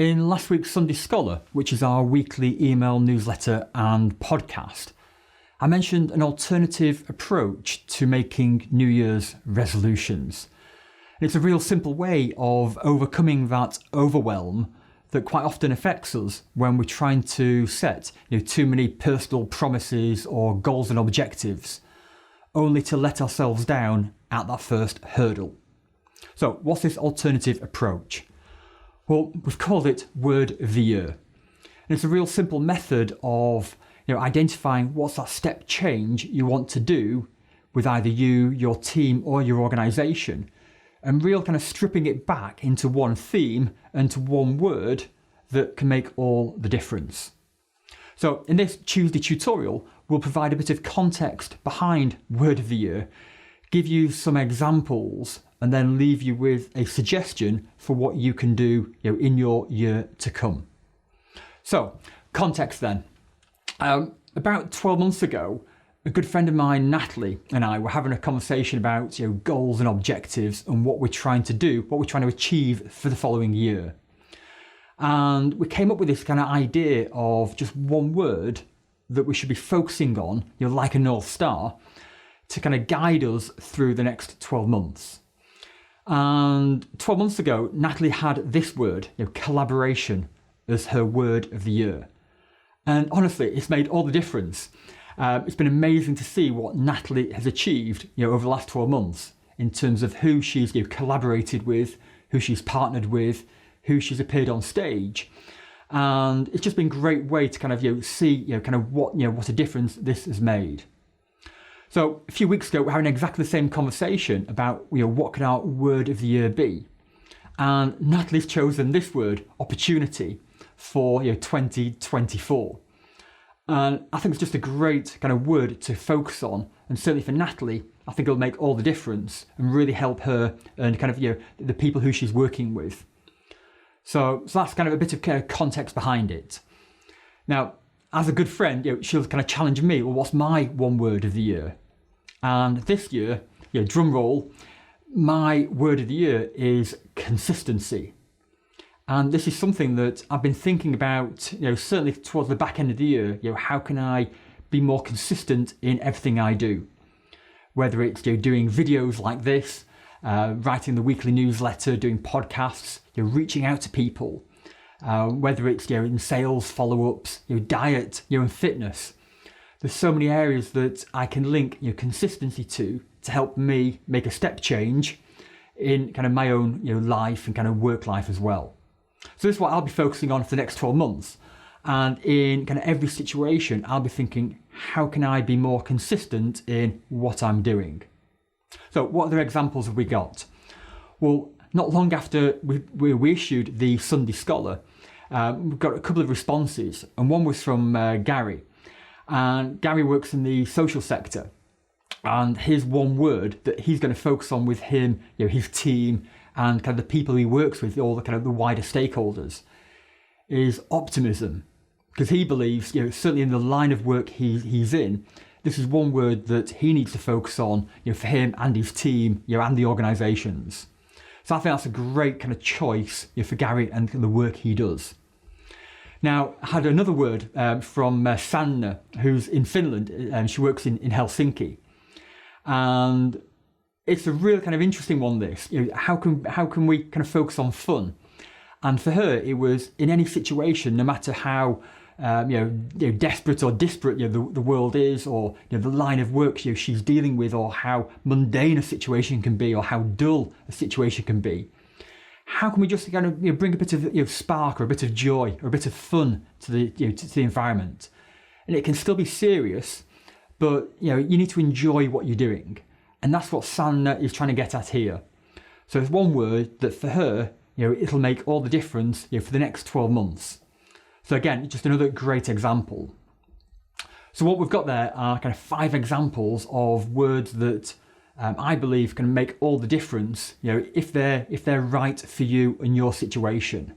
In last week's Sunday Scholar, which is our weekly email newsletter and podcast, I mentioned an alternative approach to making New Year's resolutions. And it's a real simple way of overcoming that overwhelm that quite often affects us when we're trying to set too many personal promises or goals and objectives, only to let ourselves down at that first hurdle. So what's this alternative approach? Well, we've called it Word of the Year. And it's a real simple method of identifying what's that step change you want to do with either you, your team, or your organisation, and real kind of stripping it back into one theme and to one word that can make all the difference. So in this Tuesday tutorial, we'll provide a bit of context behind Word of the Year, give you some examples, and then leave you with a suggestion for what you can do in your year to come. So, context then. About 12 months ago, a good friend of mine, Natalie, and I were having a conversation about goals and objectives and what we're trying to do, what we're trying to achieve for the following year. And we came up with this kind of idea of just one word that we should be focusing on, like a North Star, to kind of guide us through the next 12 months. And 12 months ago, Natalie had this word, collaboration, as her word of the year. And honestly, it's made all the difference. It's been amazing to see what Natalie has achieved over the last 12 months in terms of who she's collaborated with, who she's partnered with, who she's appeared on stage. And it's just been a great way to kind of see what a difference this has made. So a few weeks ago, we're having exactly the same conversation about what could our word of the year be, and Natalie's chosen this word, opportunity, for 2024. And I think it's just a great kind of word to focus on, and certainly for Natalie, I think it'll make all the difference and really help her and kind of the people who she's working with. So that's kind of a bit of context behind it. Now, as a good friend, she'll kind of challenge me, well, what's my one word of the year? And this year, drum roll, my word of the year is consistency. And this is something that I've been thinking about, certainly towards the back end of the year, how can I be more consistent in everything I do? Whether it's doing videos like this, writing the weekly newsletter, doing podcasts, reaching out to people, whether it's in sales follow-ups, diet, and fitness. There's so many areas that I can link consistency to help me make a step change in kind of my own life and kind of work life as well. So this is what I'll be focusing on for the next 12 months. And in kind of every situation, I'll be thinking, how can I be more consistent in what I'm doing? So what other examples have we got? Well, not long after we issued the Sunday Scholar, we've got a couple of responses, and one was from Gary. And Gary works in the social sector, and his one word that he's going to focus on with him, his team, and kind of the people he works with, all the kind of the wider stakeholders, is optimism. Because he believes, certainly in the line of work he's in, this is one word that he needs to focus on, for him and his team, and the organisations. So I think that's a great kind of choice for Gary and the work he does. Now, I had another word from Sanna, who's in Finland, and she works in Helsinki. And it's a real kind of interesting one, this. How can we kind of focus on fun? And for her, it was in any situation, no matter how desperate or disparate the world is, or the line of work she's dealing with, or how mundane a situation can be, or how dull a situation can be. How can we just kind of bring a bit of spark or a bit of joy or a bit of fun to the to the environment? And it can still be serious, but you need to enjoy what you're doing, and that's what Sanna is trying to get at here. So there's one word that for her, it'll make all the difference for the next 12 months. So again, just another great example. So what we've got there are kind of 5 examples of words that I believe can make all the difference, if they're right for you and your situation.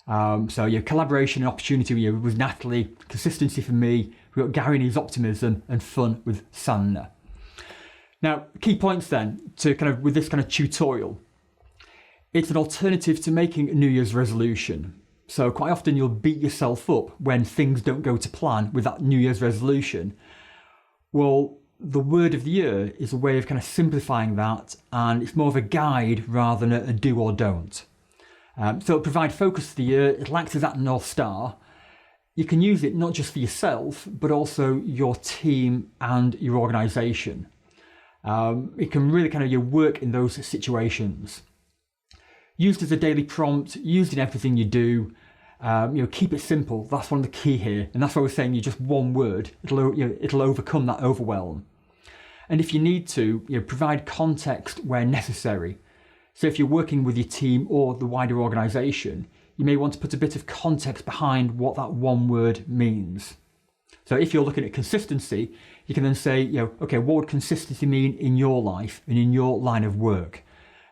So collaboration and opportunity with Natalie, consistency for me. We've got Gary and his optimism, and fun with Sanna. Now, key points then to kind of with this kind of tutorial. It's an alternative to making a New Year's resolution. So quite often you'll beat yourself up when things don't go to plan with that New Year's resolution. Well, the word of the year is a way of kind of simplifying that, and it's more of a guide rather than a do or don't. So it'll provide focus for the year, it'll act as that North Star. You can use it not just for yourself, but also your team and your organisation. It can really kind of work in those situations. Used as a daily prompt, used in everything you do. Keep it simple. That's one of the key here, and that's why we're saying you just one word. It'll overcome that overwhelm. And if you need to, provide context where necessary. So if you're working with your team or the wider organisation, you may want to put a bit of context behind what that one word means. So if you're looking at consistency, you can then say, okay, what would consistency mean in your life and in your line of work?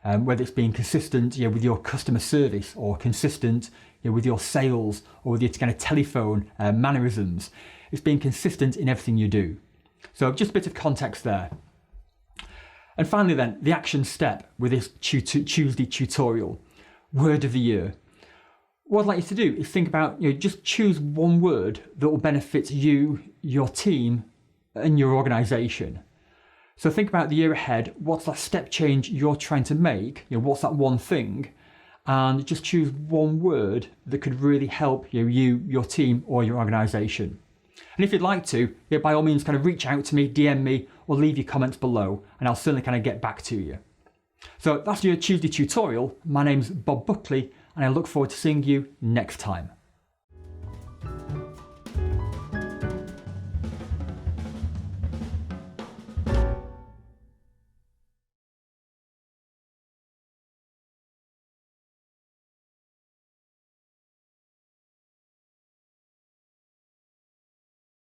Whether it's being consistent with your customer service, or consistent with your sales, or with your kind of telephone mannerisms. It's being consistent in everything you do. So just a bit of context there. And finally then, the action step with this Tuesday tutorial, word of the year. What I'd like you to do is think about, just choose one word that will benefit you, your team, and your organisation. So think about the year ahead, what's that step change you're trying to make, what's that one thing, and just choose one word that could really help you, your team, or your organisation. And if you'd like to, by all means kind of reach out to me, DM me, or leave your comments below, and I'll certainly kind of get back to you. So that's your Tuesday tutorial. My name's Bob Buckley, and I look forward to seeing you next time.